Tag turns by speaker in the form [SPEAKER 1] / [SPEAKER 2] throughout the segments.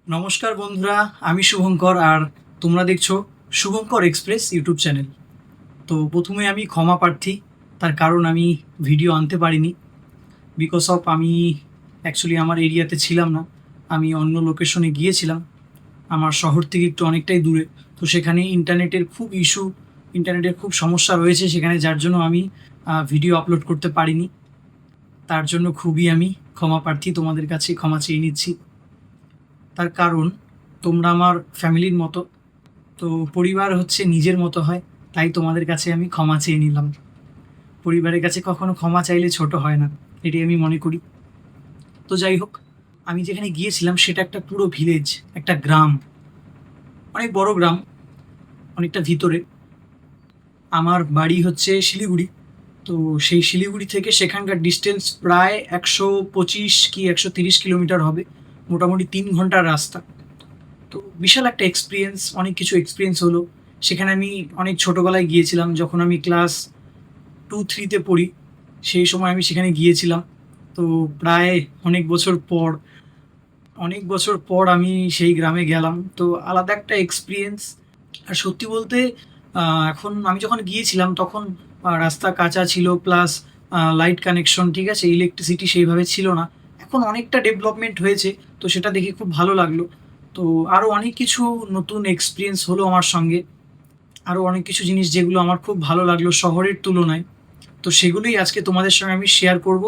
[SPEAKER 1] নমস্কার বন্ধুরা, আমি শুভঙ্কর আর তোমরা দেখছো শুভঙ্কর এক্সপ্রেস ইউটিউব চ্যানেল। তো প্রথমে আমি ক্ষমা প্রার্থী, তার কারণ আমি ভিডিও আনতে পারিনি বিকজ অফ আমি অ্যাকচুয়ালি আমার এরিয়াতে ছিলাম না, আমি অন্য লোকেশনে গিয়েছিলাম। আমার শহর থেকে একটু অনেকটাই দূরে, তো সেখানে ইন্টারনেটের খুব সমস্যা রয়েছে সেখানে, যার জন্য আমি ভিডিও আপলোড করতে পারিনি। তার জন্য খুবই আমি ক্ষমা প্রার্থী, তোমাদের কাছে ক্ষমা চেয়ে নিচ্ছি। তার কারণ তোমরা আমার ফ্যামিলির মতো, তো পরিবার হচ্ছে নিজের মতো হয়, তাই তোমাদের কাছে আমি ক্ষমা চেয়ে নিলাম। পরিবারের কাছে কখনো ক্ষমা চাইলে ছোট হয় না, এটাই আমি মনে করি। তো যাই হোক, আমি যেখানে গিয়েছিলাম সেটা একটা পুরো ভিলেজ, একটা গ্রাম, অনেক বড় গ্রাম, অনেকটা ভিতরে। আমার বাড়ি হচ্ছে শিলিগুড়ি। তো সেই শিলিগুড়ি থেকে সেখানকার ডিস্টেন্স প্রায় 125 কি 130 কিলোমিটার হবে, মোটামুটি 3 ঘন্টার রাস্তা। তো বিশাল একটা এক্সপিরিয়েন্স, অনেক কিছু এক্সপিরিয়েন্স হলো। সেখানে আমি অনেক ছোটোবেলায় গিয়েছিলাম, যখন আমি ক্লাস 2-3তে পড়ি, সেই সময় আমি সেখানে গিয়েছিলাম। তো প্রায় অনেক বছর পর অনেক বছর পর আমি সেই গ্রামে গেলাম, তো আলাদা একটা এক্সপিরিয়েন্স। আর সত্যি বলতে এখন আমি যখন গিয়েছিলাম তখন রাস্তা কাঁচা ছিল, প্লাস লাইট কানেকশন, ঠিক আছে, ইলেকট্রিসিটি সেইভাবে ছিল না। এখন অনেকটা ডেভেলপমেন্ট হয়েছে, তো সেটা দেখে খুব ভালো লাগলো। তো আরও অনেক কিছু নতুন এক্সপিরিয়েন্স হলো আমার সঙ্গে, আরও অনেক কিছু জিনিস যেগুলো আমার খুব ভালো লাগলো শহরের তুলনায়। তো সেগুলোই আজকে তোমাদের সঙ্গে আমি শেয়ার করব।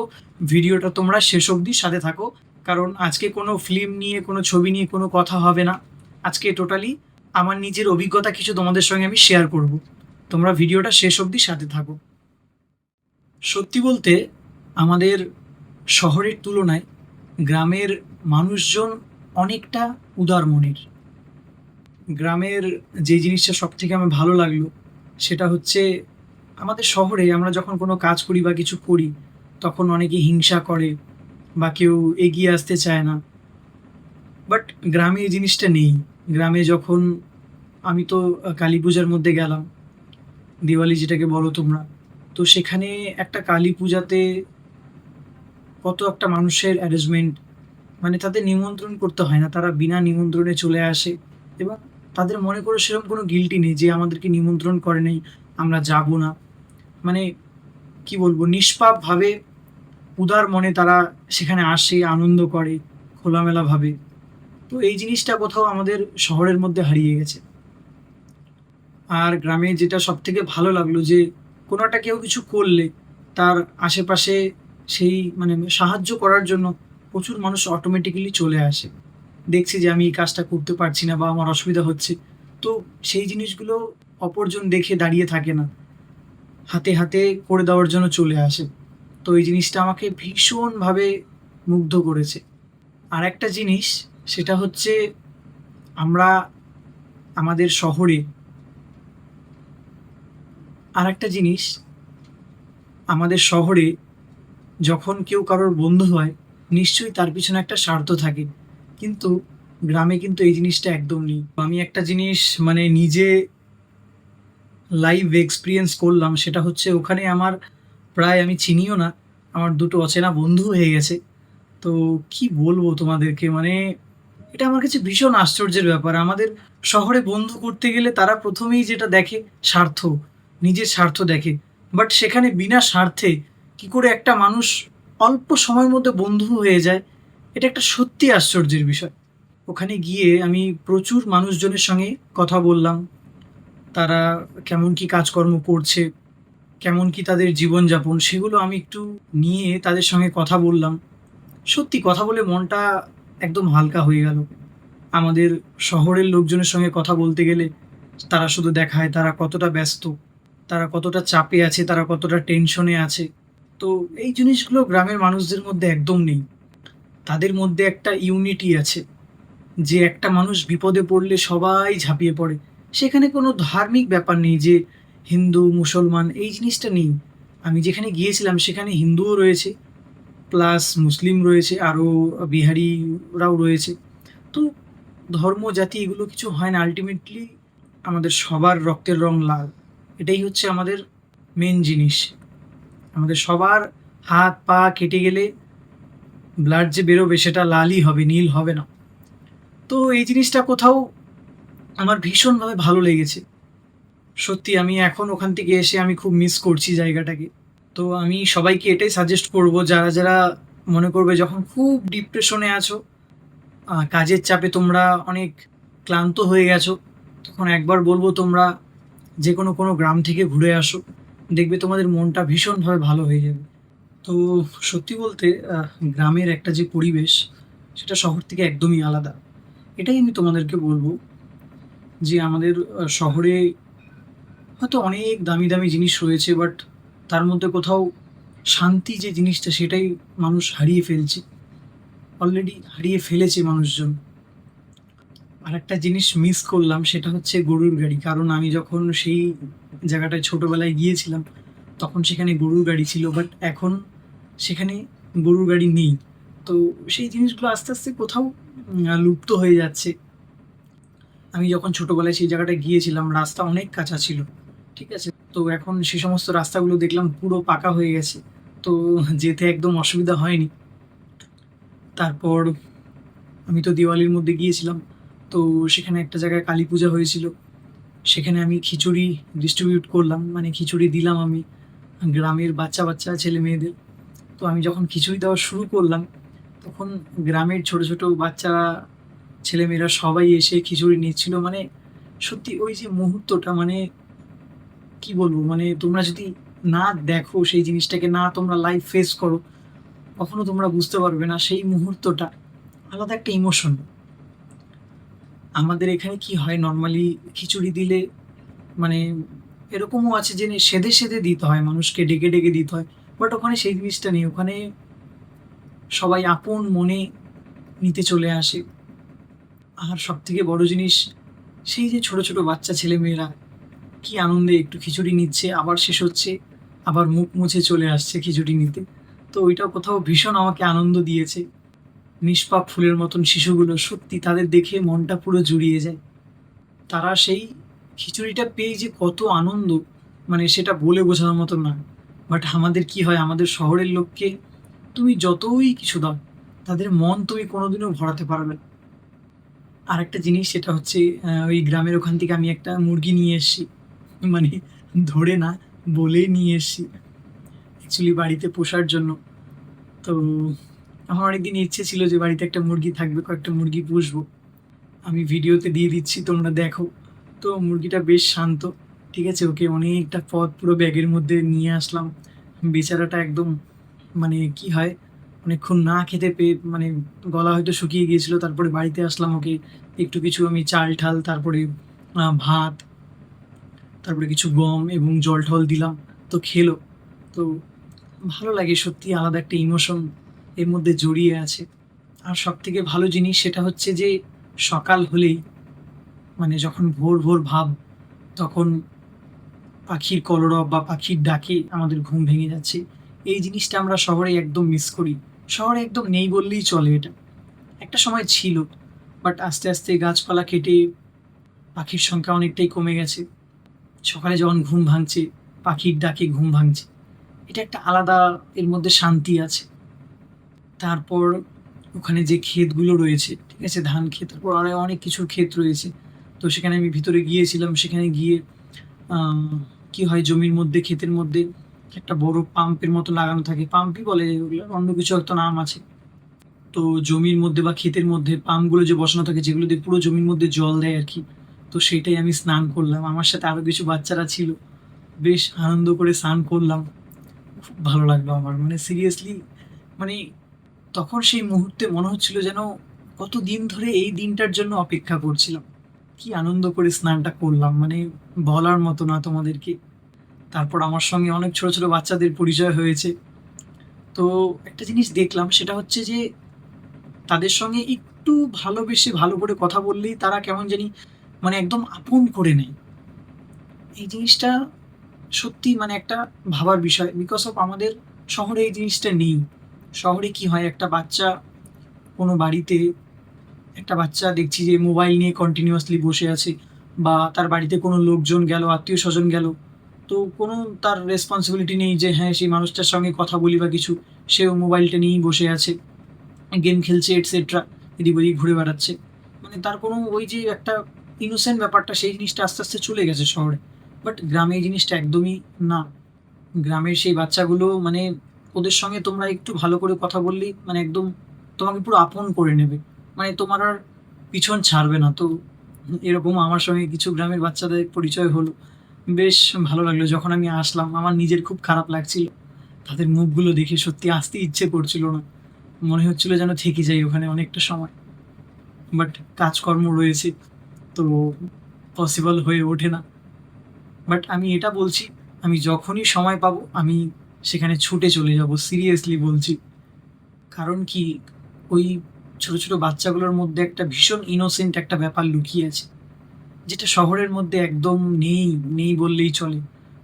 [SPEAKER 1] ভিডিওটা তোমরা শেষ অবধি সাথে থাকো, কারণ আজকে কোনো ফিল্ম নিয়ে, কোনো ছবি নিয়ে কোনো কথা হবে না। আজকে টোটালি আমার নিজের অভিজ্ঞতা কিছু তোমাদের সঙ্গে আমি শেয়ার করব। তোমরা ভিডিওটা শেষ অবধি সাথে থাকো। সত্যি বলতে আমাদের শহরের তুলনায় গ্রামের মানুষজন অনেকটা উদার মনের। গ্রামের যে জিনিসটা সব থেকে আমার ভালো লাগলো সেটা হচ্ছে, আমাদের শহরে আমরা যখন কোনো কাজ করি বা কিছু করি, তখন অনেকে হিংসা করে বা কেউ এগিয়ে আসতে চায় না। বাট গ্রামে এই জিনিসটা নেই। গ্রামে যখন আমি তো কালী পূজার মধ্যে গেলাম, দিওয়ালি যেটাকে বলো তোমরা, তো সেখানে একটা কালী পূজাতে কত একটা মানুষের অ্যারেঞ্জমেন্ট, মানে তাদের নিমন্ত্রণ করতে হয় না, তারা বিনা নিমন্ত্রণে চলে আসে। এবং তাদের মনে করে সেরকম কোনো গিল্টি নেই যে আমাদেরকে নিমন্ত্রণ করে নেই, আমরা যাব না। মানে কি বলবো, নিষ্পাপভাবে, উদার মনে তারা সেখানে আসে, আনন্দ করে খোলামেলাভাবে। তো এই জিনিসটা কোথাও আমাদের শহরের মধ্যে হারিয়ে গেছে। আর গ্রামে যেটা সব থেকে ভালো লাগলো যে কোনো একটা কেউ কিছু করলে তার আশেপাশে সেই মানে সাহায্য করার জন্য প্রচুর মানুষ অটোমেটিক্যালি চলে আসে। দেখছি যে আমি এই কাজটা করতে পারছি না বা আমার অসুবিধা হচ্ছে, তো সেই জিনিসগুলো অপরজন দেখে দাঁড়িয়ে থাকে না, হাতে হাতে করে দেওয়ার জন্য চলে আসে। তো এই জিনিসটা আমাকে ভীষণভাবে মুগ্ধ করেছে। আর একটা জিনিস, সেটা হচ্ছে আমরা আমাদের শহরে, আর একটা জিনিস, আমাদের শহরে যখন কেউ কারোর বন্ধু হয়, নিশ্চয়ই তার পিছনে একটা স্বার্থ থাকে, কিন্তু গ্রামে কিন্তু এই জিনিসটা একদম নেই। আমি একটা জিনিস মানে নিজে লাইভ এক্সপিরিয়েন্স করলাম, সেটা হচ্ছে ওখানে আমার প্রায়, আমি চিনিও না, আমার দুটো অচেনা বন্ধু হয়ে গেছে। তো কি বলবো তোমাদেরকে, মানে এটা আমার কাছে ভীষণ আশ্চর্যের ব্যাপার। আমাদের শহরে বন্ধু করতে গেলে তারা প্রথমেই যেটা দেখে, স্বার্থ, নিজের স্বার্থ দেখে। বাট সেখানে বিনা স্বার্থে কি করে একটা মানুষ অল্প সময়ের মধ্যে বন্ধু হয়ে যায়, এটা একটা সত্যি আশ্চর্যের বিষয়। ওখানে গিয়ে আমি প্রচুর মানুষজনের সঙ্গে কথা বললাম, তারা কেমন কি কাজকর্ম করছে, কেমন কি তাদের জীবনযাপন, সেগুলো আমি একটু নিয়ে তাদের সঙ্গে কথা বললাম। সত্যি কথা বলে মনটা একদম হালকা হয়ে গেল। আমাদের শহরের লোকজনের সঙ্গে কথা বলতে গেলে তারা শুধু দেখায় তারা কতটা ব্যস্ত, তারা কতটা চাপে আছে, তারা কতটা টেনশনে আছে। তো এই জিনিসগুলো গ্রামের মানুষদের মধ্যে একদম নেই। তাদের মধ্যে একটা ইউনিটি আছে, যে একটা মানুষ বিপদে পড়লে সবাই ঝাঁপিয়ে পড়ে। সেখানে কোনো ধার্মিক ব্যাপার নেই যে হিন্দু, মুসলমান, এই জিনিসটা নেই। আমি যেখানে গিয়েছিলাম সেখানে হিন্দুও রয়েছে, প্লাস মুসলিম রয়েছে, আরও বিহারিরাও রয়েছে। তো ধর্ম, জাতি এগুলো কিছু হয় না। আল্টিমেটলি আমাদের সবার রক্তের রং লাল। এটাই হচ্ছে আমাদের মেন জিনিস। আমাদের সবার হাত পা কেটে গেলে ব্লাড যে বেরোবে সেটা লালই হবে, নীল হবে না। তো এই জিনিসটা কোথাও আমার ভীষণভাবে ভালো লেগেছে। সত্যি আমি এখন ওখান থেকে এসে আমি খুব মিস করছি জায়গাটাকে। তো আমি সবাইকে এটাই সাজেস্ট করব, যারা মনে করবে যখন খুব ডিপ্রেশনে আছো, কাজের চাপে তোমরা অনেক ক্লান্ত হয়ে গেছো, তখন একবার বলব তোমরা যেকোনো গ্রাম থেকে ঘুরে আসো। দেখবে তোমাদের মনটা ভীষণভাবে ভালো হয়ে যাবে। তো সত্যি বলতে গ্রামের একটা যে পরিবেশ, সেটা শহর থেকে একদমই আলাদা। এটাই আমি তোমাদেরকে বলব যে আমাদের শহরে হয়তো অনেক দামি জিনিস রয়েছে, বাট তার মধ্যে কোথাও শান্তি যে জিনিসটা, সেটাই মানুষ হারিয়ে ফেলছে। অলরেডি হারিয়ে ফেলেছে মানুষজন। আরেকটা জিনিস মিস করলাম, সেটা হচ্ছে গরুর গাড়ি। কারণ আমি যখন সেই জায়গাটায় ছোটবেলায় গিয়েছিলাম, তখন সেখানে গরুর গাড়ি ছিল, বাট এখন সেখানে গরুর গাড়ি নেই। তো সেই জিনিসগুলো আস্তে কোথাও লুপ্ত হয়ে যাচ্ছে। আমি যখন ছোটবেলায় সেই জায়গাটায় গিয়েছিলাম, রাস্তা অনেক কাঁচা ছিল। ঠিক আছে? তো এখন সে সমস্ত রাস্তাগুলো দেখলাম পুরো পাকা হয়ে গেছে। তো যেতে একদম অসুবিধা হয়নি। তারপর আমি তো দিওয়ালির মধ্যে গিয়েছিলাম। তো সেখানে একটা জায়গায় কালী পূজা হয়েছিল। সেখানে আমি খিচুড়ি ডিস্ট্রিবিউট করলাম। মানে খিচুড়ি দিলাম আমি গ্রামের বাচ্চা ছেলেমেয়েদের। তো আমি যখন খিচুড়ি দেওয়া শুরু করলাম, তখন গ্রামের ছোট বাচ্চারা, ছেলেমেয়েরা সবাই এসে খিচুড়ি নিচ্ছিল। মানে সত্যি ওই যে মুহূর্তটা, মানে কি বলবো? মানে তোমরা যদি না দেখো সেই জিনিসটাকে, না তোমরা লাইভ ফেস করো, কখনো তোমরা বুঝতে পারবে না সেই মুহূর্তটা আলাদা একটা ইমোশন। আমাদের এখানে কি হয় নরমালি খিচুড়ি দিলে, মানে এরকমও আছে যে সেধে দিতে হয়, মানুষকে ডেকে দিতে হয়। বাট ওখানে সেই জিনিসটা নেই। ওখানে সবাই আপন মনে নিতে চলে আসে। আর সবথেকে বড় জিনিস, সেই যে ছোট বাচ্চা ছেলেমেয়েরা কি আনন্দে একটু খিচুড়ি নিচ্ছে, আবার শেষ হচ্ছে, আবার মুখ মুছে চলে আসছে খিচুড়ি নিতে। তো ওইটাও কোথাও ভীষণ আমাকে আনন্দ দিয়েছে। নিষ্পাপ ফুলের মতন শিশুগুলো, সত্যি তাদের দেখে মনটা পুরো জুড়িয়ে যায়। তারা সেই খিচুড়িটা পেয়ে যে কত আনন্দ, মানে সেটা বলে বোঝানোর মতো না। বাট আমাদের কি হয়, আমাদের শহরের লোককে তুমি যতই কিছু দাও, তাদের মন তুমি কোনোদিনও ভরাতে পারবে না। আরেকটা জিনিস, সেটা হচ্ছে ওই গ্রামের ওখান থেকে আমি একটা মুরগি নিয়ে এসেছি। মানে ধরে না, বলে নিয়ে এসেছি অ্যাকচুয়ালি বাড়িতে পোষার জন্য। তো আমার অনেকদিন ইচ্ছে ছিল যে বাড়িতে একটা মুরগি থাকবে, কয়েকটা মুরগি পুষবো। আমি ভিডিওতে দিয়ে দিচ্ছি, তোমরা দেখো। তো মুরগিটা বেশ শান্ত। ঠিক আছে? ওকে অনেকটা পথ পুরো ব্যাগের মধ্যে নিয়ে আসলাম। বেচারাটা একদম, মানে কি হয়, অনেকক্ষণ না খেতে পেয়ে মানে গলা হয়তো শুকিয়ে গিয়েছিল। তারপরে বাড়িতে আসলাম, ওকে একটু কিছু আমি চাল-ঠাল, তারপরে ভাত, তারপরে কিছু গম এবং জল-টল দিলাম। তো খেলো। তো ভালো লাগে সত্যি, আলাদা একটা ইমোশন এর মধ্যে জড়িয়ে আছে। আর সবথেকে ভালো জিনিস সেটা হচ্ছে যে সকাল হলেই, মানে যখন ভোর ভাব, তখন পাখির কলরব বা পাখির ডাকে আমাদের ঘুম ভেঙে যাচ্ছে। এই জিনিসটা আমরা শহরে একদম মিস করি। শহরে একদম নেই বললেই চলে এটা। একটা সময় ছিল, বাট আস্তে গাছপালা কেটে পাখির সংখ্যা অনেকটাই কমে গেছে। সকালে যখন ঘুম ভাঙছে, পাখির ডাকে ঘুম ভাঙছে। এটা একটা আলাদা, এর মধ্যে শান্তি আছে। তারপর ওখানে যে ক্ষেতগুলো রয়েছে, ঠিক আছে? ধান ক্ষেত, তারপর আরও অনেক কিছুর ক্ষেত রয়েছে। তো সেখানে আমি ভিতরে গিয়েছিলাম। সেখানে গিয়ে আম কি হয়, জমির মধ্যে, ক্ষেতের মধ্যে একটা বড় পাম্পের মতো লাগানো থাকে। পাম্পই বলে ওগুলো, অন্য কিছু একটা নাম আছে। তো জমির মধ্যে বা ক্ষেতের মধ্যে পাম্পগুলো যে বসানো থাকে, যেগুলো দিয়ে পুরো জমির মধ্যে জল দেয় আরকি। তো সেইটাই আমি স্নান করলাম। আমার সাথে আরও কিছু বাচ্চারা ছিল। বেশ আনন্দ করে স্নান করলাম। খুব ভালো লাগলো আমার। মানে সিরিয়াসলি, মানে তখন সেই মুহূর্তে মনে হচ্ছিল যেন কতদিন ধরে এই দিনটার জন্য অপেক্ষা করছিলাম। কি আনন্দ করে স্নানটা করলাম, মানে বলার মতো না তোমাদেরকে। তারপর আমার সঙ্গে অনেক ছোট বাচ্চাদের পরিচয় হয়েছে। তো একটা জিনিস দেখলাম, সেটা হচ্ছে যে তাদের সঙ্গে একটু ভালোবেসে ভালো করে কথা বললেই তারা কেমন জানি, মানে একদম আপন করে নেয়। এই জিনিসটা সত্যিই মানে একটা ভাবার বিষয়। বিকজ অফ আমাদের শহরে এই জিনিসটা নেই। শহরে কি হয়, একটা বাচ্চা কোনো বাড়িতে, একটা বাচ্চা দেখছি যে মোবাইল নিয়ে কন্টিনিউয়াসলি বসে আছে, বা তার বাড়িতে কোনো লোকজন গেল, আত্মীয়স্বজন গেল, তো কোনো তার রেসপন্সিবিলিটি নেই যে হ্যাঁ, সেই মানুষটার সঙ্গে কথা বলি বা কিছু। সেও মোবাইলটা নিয়েই বসে আছে, গেম খেলছে এটসেট্রা, এদিক ওদিক ঘুরে বেড়াচ্ছে। মানে তার কোনো ওই যে একটা ইনোসেন্ট ব্যাপারটা, সেই জিনিসটা আস্তে আস্তে চলে গেছে শহরে। বাট গ্রামে এই জিনিসটা একদমই না। গ্রামের সেই বাচ্চাগুলো মানে ওদের সঙ্গে তোমরা একটু ভালো করে কথা বললেই মানে একদম তোমাকে পুরো আপন করে নেবে, মানে তোমার আর পিছন ছাড়বে না। তো এরকম আমার সঙ্গে কিছু গ্রামের বাচ্চাদের পরিচয় হলো, বেশ ভালো লাগলো। যখন আমি আসলাম আমার নিজের খুব খারাপ লাগছিল, তাদের মুখগুলো দেখে সত্যি আসতে ইচ্ছে করছিল না, মনে হচ্ছিল যেন থেকে যাই ওখানে অনেকটা সময়। বাট কাজকর্ম রয়েছে, তো পসিবল হয়ে ওঠে না। বাট আমি এটা বলছি, আমি যখনই সময় পাবো আমি সেখানে ছুটে চলে যাব, সিরিয়াসলি বলছি। কারণ কি, ওই ছোট ছোট বাচ্চাগুলোর মধ্যে একটা ভীষণ ইনোসেন্ট একটা ব্যাপার লুকিয়ে আছে, যেটা শহরের মধ্যে একদম নেই, নেই বললেই চলে।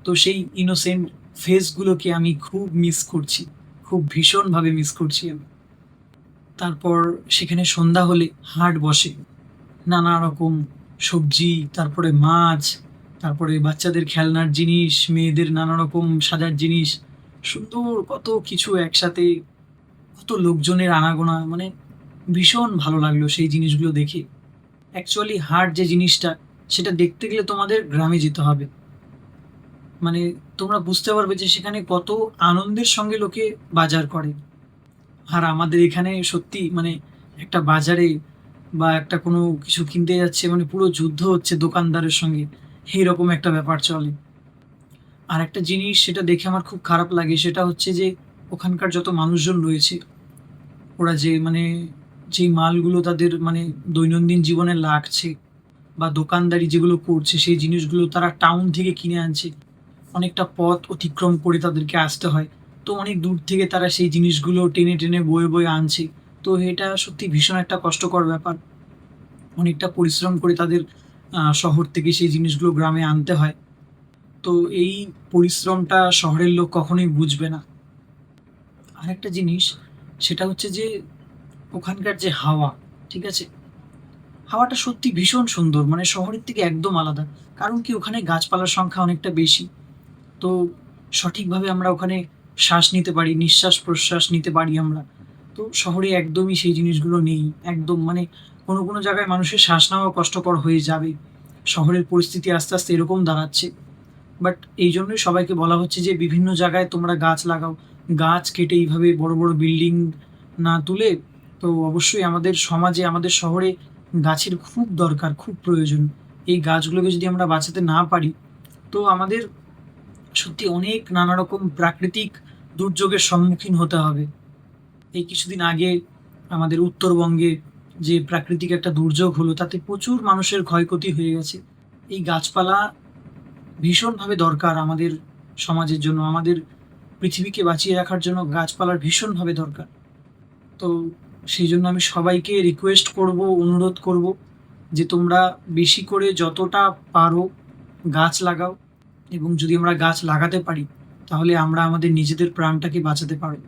[SPEAKER 1] তো সেই ইনোসেন্ট ফেসগুলোকে আমি খুব মিস করছি, খুব ভীষণভাবে মিস করছি আমি। তারপর সেখানে সন্ধ্যা হলে হাট বসে, নানা রকম সবজি, তারপরে মাছ, তারপরে বাচ্চাদের খেলনার জিনিস, মেয়েদের নানা রকম সাজার জিনিস, সুন্দর কত কিছু একসাথে, কত লোকজনের আনাগোনা, মানে ভীষণ ভালো লাগলো সেই জিনিসগুলো দেখে। অ্যাকচুয়ালি হাট যে জিনিসটা, সেটা দেখতে গেলে তোমাদের গ্রামে যেতে হবে। মানে তোমরা বুঝতে পারবে যে সেখানে কত আনন্দের সঙ্গে লোকে বাজার করে। আর আমাদের এখানে সত্যি মানে একটা বাজারে বা একটা কোনো কিছু কিনতে যাচ্ছে মানে পুরো যুদ্ধ হচ্ছে দোকানদারের সঙ্গে, এইরকম একটা ব্যাপার চলে। আর একটা জিনিস সেটা দেখে আমার খুব খারাপ লাগে, সেটা হচ্ছে যে ওখানকার যত মানুষজন রয়েছে, ওরা যে মানে যেই মালগুলো তাদের মানে দৈনন্দিন জীবনে লাগছে বা দোকানদারি যেগুলো করছে, সেই জিনিসগুলো তারা টাউন থেকে কিনে আনছে। অনেকটা পথ অতিক্রম করে তাদেরকে আসতে হয়। তো অনেক দূর থেকে তারা সেই জিনিসগুলো টেনে টেনে বয়ে বয়ে আনছে। তো এটা সত্যি ভীষণ একটা কষ্টকর ব্যাপার। অনেকটা পরিশ্রম করে তাদের শহর থেকে সেই জিনিসগুলো গ্রামে আনতে হয়। তো এই পরিশ্রমটা শহরের লোক কখনোই বুঝবে না। আরেকটা জিনিস সেটা হচ্ছে যে ওখানকার যে হাওয়া, ঠিক আছে? হাওয়াটা সত্যি ভীষণ সুন্দর, মানে শহরের থেকে একদম আলাদা। কারণ কি, ওখানে গাছপালার সংখ্যা অনেকটা বেশি। তো সঠিকভাবে আমরা ওখানে শ্বাস নিতে পারি, নিঃশ্বাস-প্রশ্বাস নিতে পারি আমরা। তো শহরে একদমই সেই জিনিসগুলো নেই। একদম মানে কোনো জায়গায় মানুষের শ্বাস নেওয়াও কষ্টকর হয়ে যাবে। শহরের পরিস্থিতি আস্তে আস্তে এরকম দাঁড়াচ্ছে। বাট এইজন্যই সবাইকে বলা হচ্ছে যে বিভিন্ন জায়গায় তোমরা গাছ লাগাও। গাছ কেটে এইভাবে বড় বড় বিল্ডিং না তুলে, তো অবশ্যই আমাদের সমাজে, আমাদের শহরে গাছের খুব দরকার, খুব প্রয়োজন। এই গাছগুলোকে যদি আমরা বাঁচাতে না পারি, তো আমাদের সত্যি অনেক নানা রকম প্রাকৃতিক দুর্যোগের সম্মুখীন হতে হবে। এই কিছুদিন আগে আমাদের উত্তরবঙ্গে যে প্রাকৃতিক একটা দুর্যোগ হলো, তাতে প্রচুর মানুষের ক্ষয়ক্ষতি হয়ে গেছে। এই গাছপালা ভীষণভাবে দরকার আমাদের সমাজের জন্য, আমাদের পৃথিবীকে বাঁচিয়ে রাখার জন্য গাছপালার ভীষণভাবে দরকার। তো সেই জন্য আমি সবাইকে রিকোয়েস্ট করব, অনুরোধ করব যে তোমরা বেশি করে যতটা পারো গাছ লাগাও, এবং যদি আমরা গাছ লাগাতে পারি তাহলে আমরা আমাদের নিজেদের প্রাণটাকে বাঁচাতে পারবো।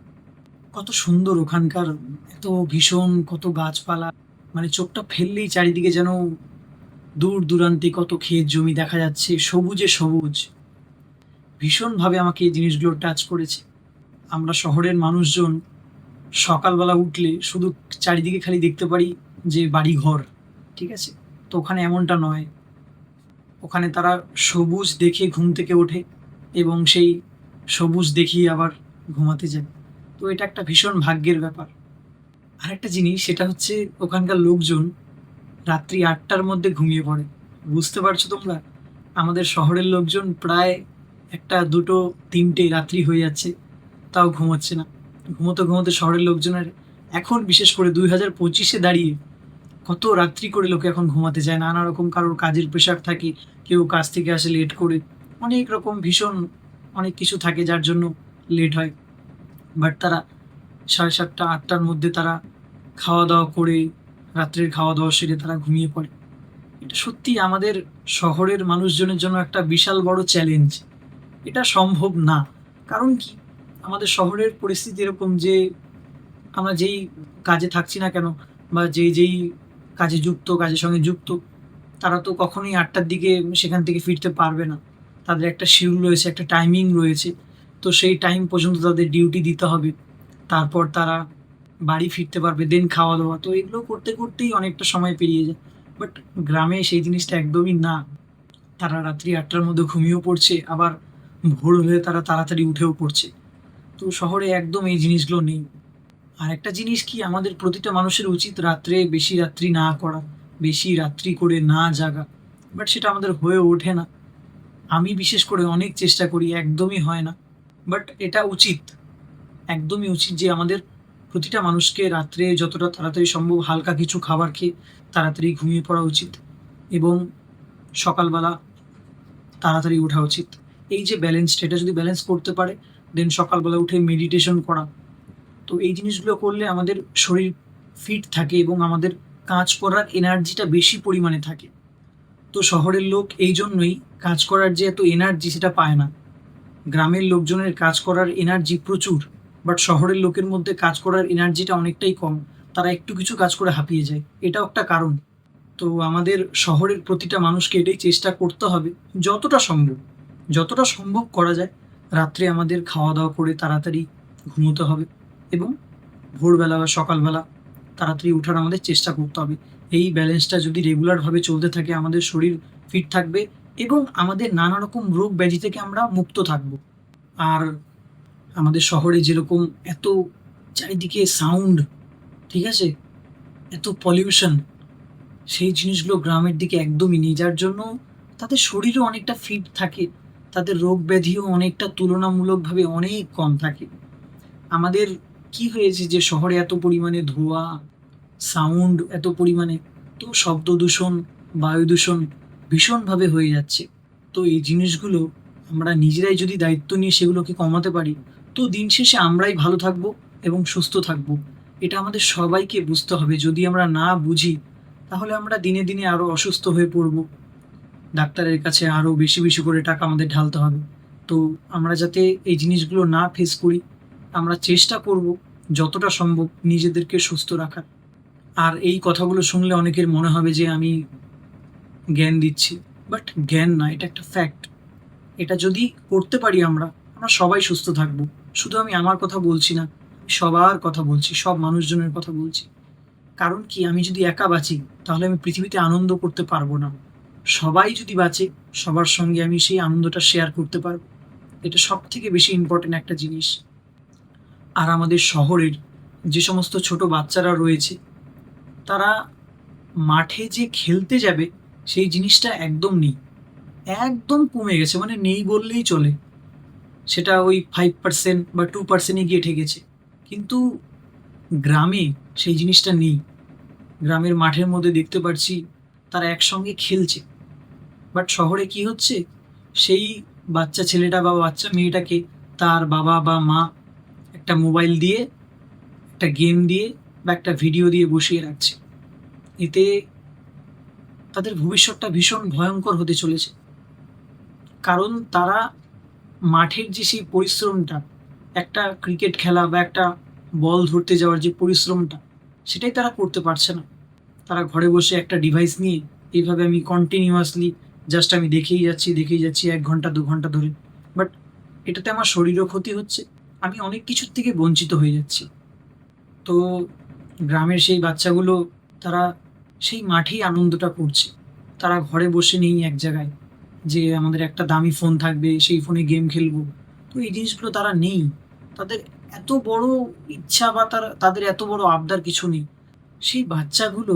[SPEAKER 1] কত সুন্দর ওখানকার, এত ভীষণ কত গাছপালা, মানে চোখটা ফেললেই চারিদিকে যেন দূর দূরান্তে কত ক্ষেত জমি দেখা যাচ্ছে, সবুজে সবুজ। ভীষণভাবে আমাকে এই জিনিসগুলো টাচ করেছে। আমরা শহরের মানুষজন সকালবেলা উঠলে শুধু চারিদিকে খালি দেখতে পারি যে বাড়ি ঘর, ঠিক আছে? তো ওখানে এমনটা নয়। ওখানে তারা সবুজ দেখে ঘুম থেকে ওঠে এবং সেই সবুজ দেখেই আবার ঘুমাতে যায়। তো এটা একটা ভীষণ ভাগ্যের ব্যাপার। আরেকটা জিনিস সেটা হচ্ছে ওখানকার লোকজন রাত্রি ৮টার মধ্যে ঘুমিয়ে পড়ে। বুঝতে পারছো তোমরা? আমাদের শহরের লোকজন প্রায় ১টা, ২টো, ৩টে রাত্রি হয়ে যাচ্ছে, তাও ঘুমোচ্ছে না। ঘুমোতে ঘুমোতে শহরের লোকজনের এখন বিশেষ করে ২০২৫-এ দাঁড়িয়ে কত রাত্রি করে লোকে এখন ঘুমাতে যায়। নানা রকম কারোর কাজের প্রেশার থাকে, কেউ কাজ থেকে আসে লেট করে। অনেক রকম ভীষণ অনেক কিছু থাকে যার জন্য লেট হয়। বাট তারা ৭:৩০, ৮টার মধ্যে তারা খাওয়া-দাওয়া করে, রাত্রের খাওয়া-দাওয়া সেরে তারা ঘুমিয়ে পড়ে। এটা সত্যিই আমাদের শহরের মানুষজনের জন্য একটা বিশাল বড় চ্যালেঞ্জ। এটা সম্ভব না। কারণ কি? আমাদের শহরের পরিস্থিতি এরকম যে আমরা যেই কাজে থাকছি না কেন বা যেই কাজে যুক্ত, কাজের সঙ্গে যুক্ত, তারা তো কখনোই ৮টার দিকে সেখান থেকে ফিরতে পারবে না। তাদের একটা শিডিউল রয়েছে, একটা টাইমিং রয়েছে। তো সেই টাইম পর্যন্ত তাদের ডিউটি দিতে হবে। তারপর তারা বাড়ি ফিরতে পারবে, দেন খাওয়া-দাওয়া। তো এগুলো করতে করতেই অনেকটা সময় পেরিয়ে যায়। বাট গ্রামে সেই জিনিসটা একদমই না। তারা রাত্রি ৮টার মধ্যে ঘুমিয়েও পড়ছে, আবার ভোর হলে তারা তাড়াতাড়ি উঠেও পড়ছে। তো শহরে একদম এই জিনিসগুলো নেই। আর একটা জিনিস কি, আমাদের প্রতিটা মানুষের উচিত রাত্রে বেশি রাত্রি না করা, বেশি রাত্রি করে না জাগা। বাট সেটা আমাদের হয়ে ওঠে না। আমি বিশেষ করে অনেক চেষ্টা করি, একদমই হয় না। বাট এটা উচিত, একদমই উচিত যে আমাদের প্রতিটা মানুষকে রাত্রে যতটা তাড়াতাড়ি সম্ভব হালকা কিছু খাবার খেয়ে তাড়াতাড়ি ঘুমিয়ে পড়া উচিত এবং সকালবেলা তাড়াতাড়ি ওঠা উচিত। এই যে ব্যালেন্সটা, এটা যদি ব্যালেন্স করতে পারে, দেন সকালবেলা উঠে মেডিটেশন করা, তো এই জিনিসগুলো করলে আমাদের শরীর ফিট থাকে এবং আমাদের কাজ করার এনার্জিটা বেশি পরিমাণে থাকে। তো শহরের লোক এই জন্যই কাজ করার যে এত এনার্জি সেটা পায় না। গ্রামের লোকজনের কাজ করার এনার্জি প্রচুর, বাট শহরের লোকের মধ্যে কাজ করার এনার্জিটা অনেকটাই কম। তারা একটু কিছু কাজ করে হাঁপিয়ে যায়, এটাও একটা কারণ। তো আমাদের শহরের প্রতিটা মানুষকে এটাই চেষ্টা করতে হবে, যতটা সম্ভব, যতটা সম্ভব করা যায় রাত্রে আমাদের খাওয়া দাওয়া করে তাড়াতাড়ি ঘুমোতে হবে এবং ভোরবেলা বা সকালবেলা তাড়াতাড়ি ওঠার আমাদের চেষ্টা করতে হবে। এই ব্যালেন্সটা যদি রেগুলারভাবে চলতে থাকে, আমাদের শরীর ফিট থাকবে এবং আমাদের নানা রকম রোগ ব্যাধি থেকে আমরা মুক্ত থাকব। আর আমাদের শহরে যেরকম এত চারিদিকে সাউন্ড, ঠিক আছে, এত পলিউশন, সেই জিনিসগুলো গ্রামের দিকে একদমই নেই। যার জন্য তাদের শরীরও অনেকটা ফিট থাকে, তাদের রোগ ব্যাধিও অনেকটা তুলনামূলকভাবে অনেক কম থাকে। আমাদের কি হয়েছে যে শহরে এত পরিমাণে ধোঁয়া, সাউন্ড এত পরিমাণে, তো শব্দ দূষণ, বায়ু দূষণ ভীষণভাবে হয়ে যাচ্ছে। তো এই জিনিসগুলো আমরা নিজেরাই যদি দায়িত্ব নিয়ে সেগুলোকে কমাতে পারি, তো দিন শেষে আমরাই ভালো থাকবো এবং সুস্থ থাকবো। এটা আমাদের সবাইকে বুঝতে হবে। যদি আমরা না বুঝি, তাহলে আমরা দিনে দিনে আরও অসুস্থ হয়ে পড়ব। ডাক্তারের কাছে আরও বেশি বেশি করে টাকা আমাদের ঢালতে হবে। তো আমরা যাতে এই জিনিসগুলো না ফেস করি, আমরা চেষ্টা করব যতটা সম্ভব নিজেদেরকে সুস্থ রাখার। আর এই কথাগুলো শুনলে অনেকের মনে হবে যে আমি জ্ঞান দিচ্ছি, বাট জ্ঞান না, এটা একটা ফ্যাক্ট। এটা যদি করতে পারি আমরা, আমরা সবাই সুস্থ থাকবো। শুধু আমি আমার কথা বলছি না, আমি সবার কথা বলছি, সব মানুষজনের কথা বলছি। কারণ কি, আমি যদি একা বাঁচি তাহলে আমি পৃথিবীতে আনন্দ করতে পারবো না। সবাই যদি বাঁচে, সবার সঙ্গে আমি সেই আনন্দটা শেয়ার করতে পারবো। এটা সব থেকে বেশি ইম্পর্টেন্ট একটা জিনিস। আর আমাদের শহরের যে সমস্ত ছোট বাচ্চারা রয়েছে, তারা মাঠে যে খেলতে যাবে সেই জিনিসটা একদম নেই, একদম কমে গেছে, মানে নেই বললেই চলে। সেটা ওই 5% বা 2%-এ গিয়ে ঠেকেছে। কিন্তু গ্রামে সেই জিনিসটা নেই। গ্রামের মাঠের মধ্যে দেখতে পারছি তারা একসঙ্গে খেলছে। বাট শহরে কি হচ্ছে, সেই বাচ্চা ছেলেটা বা বাচ্চা মেয়েটাকে তার বাবা বা মা একটা মোবাইল দিয়ে, একটা গেম দিয়ে বা একটা ভিডিও দিয়ে বসিয়ে রাখছে। এতে তাদের ভবিষ্যৎটা ভীষণ ভয়ঙ্কর হতে চলেছে। কারণ তারা মাঠের যে সেই পরিশ্রমটা, একটা ক্রিকেট খেলা বা একটা বল ধরতে যাওয়ার যে পরিশ্রমটা, সেটাই তারা করতে পারছে না। তারা ঘরে বসে একটা ডিভাইস নিয়ে এইভাবে আমি কন্টিনিউয়াসলি জাস্ট আমি দেখেই যাচ্ছি ১ ঘন্টা ২ ঘন্টা ধরে। বাট এটাতে আমার শরীরও ক্ষতি হচ্ছে, আমি অনেক কিছুর থেকে বঞ্চিত হয়ে যাচ্ছি। তো গ্রামের সেই বাচ্চাগুলো, তারা সেই মাঠেই আনন্দটা করছে। তারা ঘরে বসে নেই এক জায়গায় যে আমাদের একটা দামি ফোন থাকবে, সেই ফোনে গেম খেলবো। তো এই জিনিসগুলো তারা নেই। তাদের এত বড় ইচ্ছা বা তাদের এত বড় আবদার কিছু নেই। সেই বাচ্চাগুলো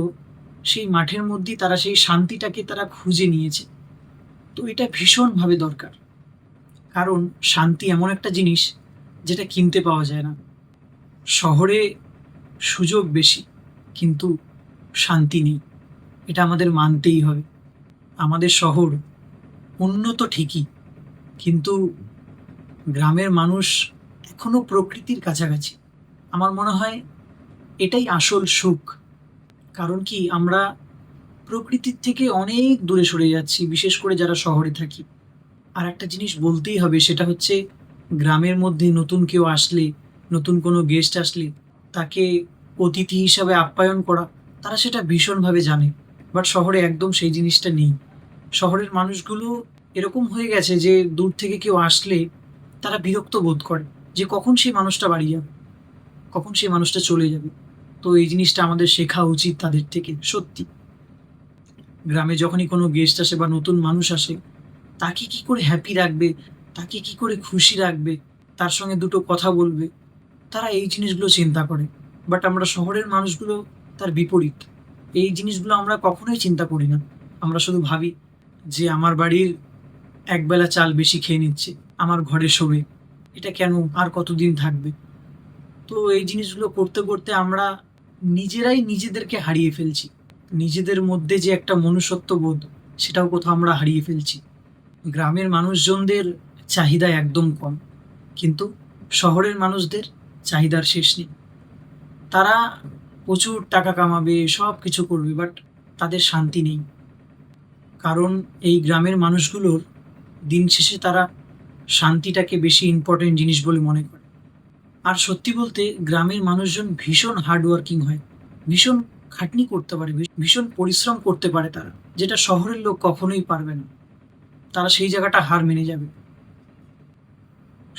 [SPEAKER 1] সেই মাঠের মধ্যেই তারা সেই শান্তিটাকে তারা খুঁজে নিয়েছে। তো এটা ভীষণভাবে দরকার। কারণ শান্তি এমন একটা জিনিস যেটা কিনতে পাওয়া যায় না। শহরে সুযোগ বেশি, কিন্তু শান্তি নেই। এটা আমাদের মানতেই হবে। আমাদের শহর উন্নত ঠিকই, কিন্তু গ্রামের মানুষ এখনো প্রকৃতির কাছাকাছি। আমার মনে হয় এটাই আসল সুখ। কারণ কি, আমরা প্রকৃতির থেকে অনেক দূরে সরে যাচ্ছি, বিশেষ করে যারা শহরে থাকি। আর একটা জিনিস বলতেই হবে, সেটা হচ্ছে গ্রামের মধ্যে নতুন কেউ আসলে, নতুন কোনো গেস্ট আসলে তাকে অতিথি হিসাবে আপ্যায়ন করা, তারা সেটা ভীষণভাবে জানে। বাট শহরে একদম সেই জিনিসটা নেই। শহরের মানুষগুলো এরকম হয়ে গেছে যে দূর থেকে কেউ আসলে তারা বিরক্ত বোধ করে যে কখন সেই মানুষটা বাড়ি যাবে, কখন সেই মানুষটা চলে যাবে। তো এই জিনিসটা আমাদের শেখা উচিত তাদের থেকে, সত্যি। গ্রামে যখনই কোনো গেস্ট আসে বা নতুন মানুষ আসে, তাকে কি করে হ্যাপি রাখবে, তাকে কি করে খুশি রাখবে, তার সঙ্গে দুটো কথা বলবে, তারা এই জিনিসগুলো চিন্তা করে। বাট আমরা শহরের মানুষগুলো তার বিপরীত। এই জিনিসগুলো আমরা কখনোই চিন্তা করি না। আমরা শুধু ভাবি যে আমার বাড়ির একবেলা চাল বেশি খেয়ে নিচ্ছে, আমার ঘরে শোবে, এটা কেন, আর কতদিন থাকবে। তো এই জিনিসগুলো করতে করতে আমরা নিজেরাই নিজেদেরকে হারিয়ে ফেলছি। নিজেদের মধ্যে যে একটা মনুষ্যত্ব বোধ, সেটাও কোথাও আমরা হারিয়ে ফেলছি। গ্রামের মানুষজনদের চাহিদা একদম কম, কিন্তু শহরের মানুষদের চাহিদার শেষ নেই। তারা প্রচুর টাকা কামাবে, সব কিছু করবে, বাট তাদের শান্তি নেই। কারণ এই গ্রামের মানুষগুলোর দিন শেষে তারা শান্তিটাকে বেশি ইম্পর্টেন্ট জিনিস বলে মনে করে। আর সত্যি বলতে গ্রামের মানুষজন ভীষণ হার্ডওয়ার্কিং হয়, ভীষণ খাটনি করতে পারে, ভীষণ পরিশ্রম করতে পারে তারা, যেটা শহরের লোক কখনোই পারবে না। তারা সেই জায়গাটা হার মেনে যাবে।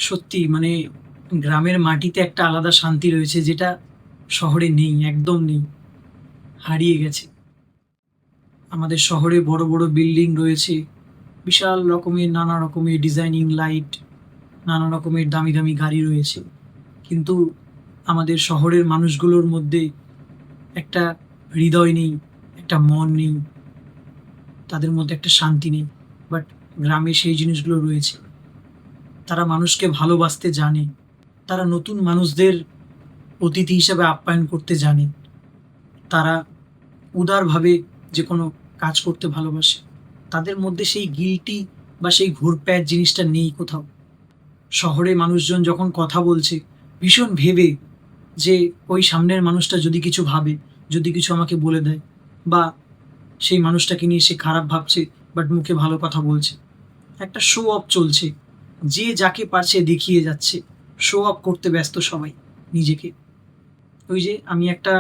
[SPEAKER 1] সত্যি মানে গ্রামের মাটিতে একটা আলাদা শান্তি রয়েছে, যেটা শহরে নেই, একদম নেই, হারিয়ে গেছে। আমাদের শহরে বড় বড় বিল্ডিং রয়েছে, বিশাল রকমের নানা রকমের ডিজাইনিং লাইট, নানা রকমের দামি দামি গাড়ি রয়েছে, কিন্তু আমাদের শহরের মানুষগুলোর মধ্যে একটা হৃদয় নেই, একটা মন নেই, তাদের মধ্যে একটা শান্তি নেই। বাট গ্রামে সেই জিনিসগুলো রয়েছে। তারা মানুষকে ভালোবাসতে জানে, তারা নতুন মানুষদের অতিথি হিসাবে আপ্যায়ন করতে জানে, তারা উদারভাবে যে কোনো কাজ করতে ভালোবাসে। তাদের মধ্যে সেই গিল্টি বা সেই ঘুরপ্যাচ জিনিসটা নেই কোথাও। শহরে মানুষজন যখন কথা বলছে ভীষণ ভেবে, যে ওই সামনের মানুষটা যদি কিছু ভাবে, যদি কিছু আমাকে বলে দেয়, বা সেই মানুষটাকে নিয়ে সে খারাপ ভাবছে বাট মুখে ভালো কথা বলছে, একটা শো অফ চলছে, যে যাকে পারছে দেখিয়ে যাচ্ছে, শো অফ করতে ব্যস্ত সবাই নিজেকে। ওই যে আমি একটা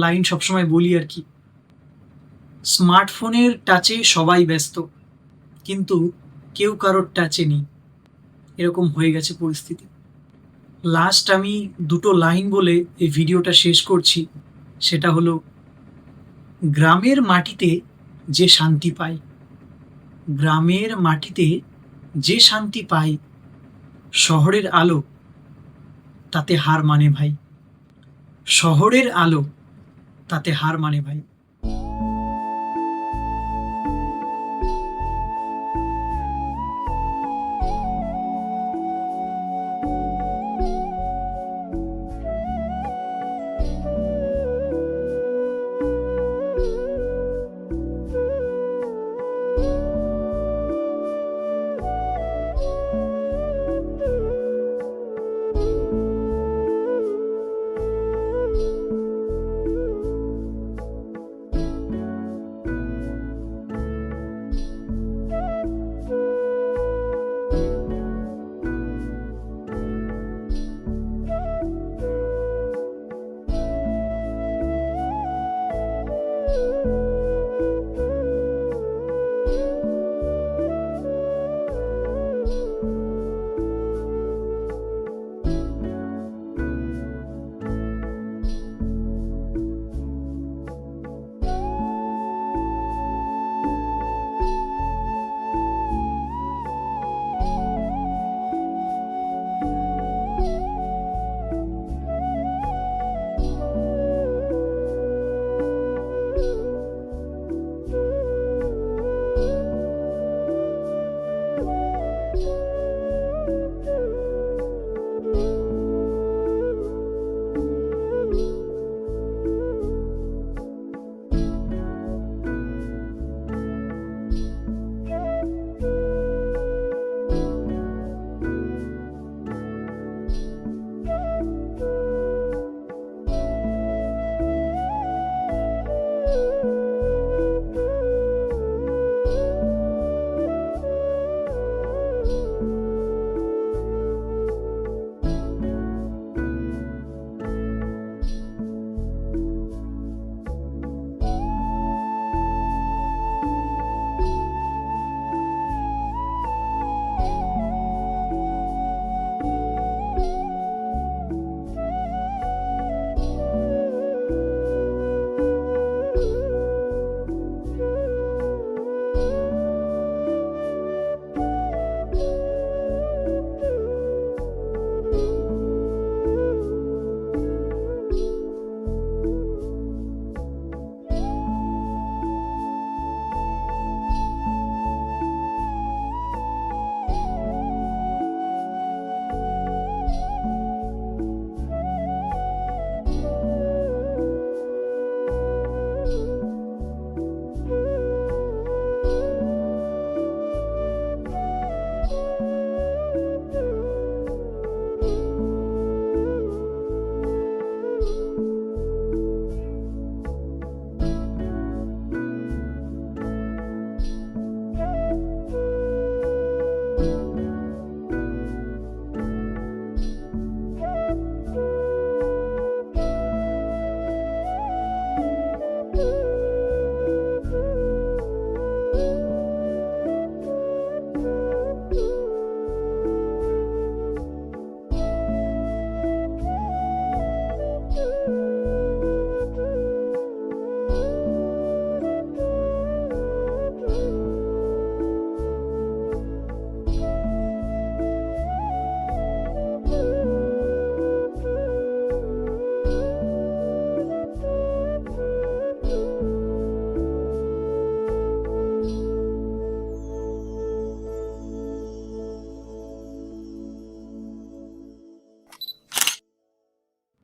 [SPEAKER 1] লাইন সবসময় বলি আর কি, স্মার্টফোনের টাচে সবাই ব্যস্ত, কিন্তু কেউ কারোর টাচে নেই, এরকম হয়ে গেছে পরিস্থিতি। লাস্ট আমি দুটো লাইন বলে এই ভিডিওটা শেষ করছি। সেটা হলো, গ্রামের মাটিতে যে শান্তি পায়, গ্রামের মাটিতে যে শান্তি পায়, শহরের আলো তাতে হার মানে ভাই, শহরের আলো তাতে হার মানে ভাই।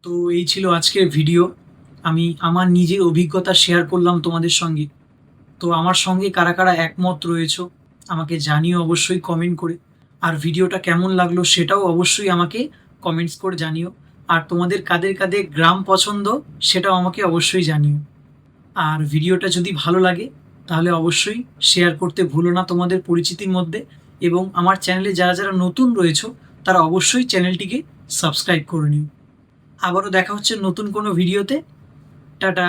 [SPEAKER 1] তো এই ছিল আজকের ভিডিও। আমি আমার নিজের অভিজ্ঞতা শেয়ার করলাম তোমাদের সঙ্গে। তো আমার সঙ্গে কারা কারা একমত রয়েছো আমাকে জানিও অবশ্যই কমেন্ট করে। আর ভিডিওটা কেমন লাগলো সেটাও অবশ্যই আমাকে কমেন্টস করে জানিও। আর তোমাদের কাদের কাদের গ্রাম পছন্দ সেটাও আমাকে অবশ্যই জানিও। আর ভিডিওটা যদি ভালো লাগে তাহলে অবশ্যই শেয়ার করতে ভুলো না তোমাদের পরিচিতির মধ্যে। এবং আমার চ্যানেলে যারা যারা নতুন রয়েছো তারা অবশ্যই চ্যানেলটিকে সাবস্ক্রাইব করে নিও। আবারও দেখা হচ্ছে নতুন কোনো ভিডিওতে। টাটা।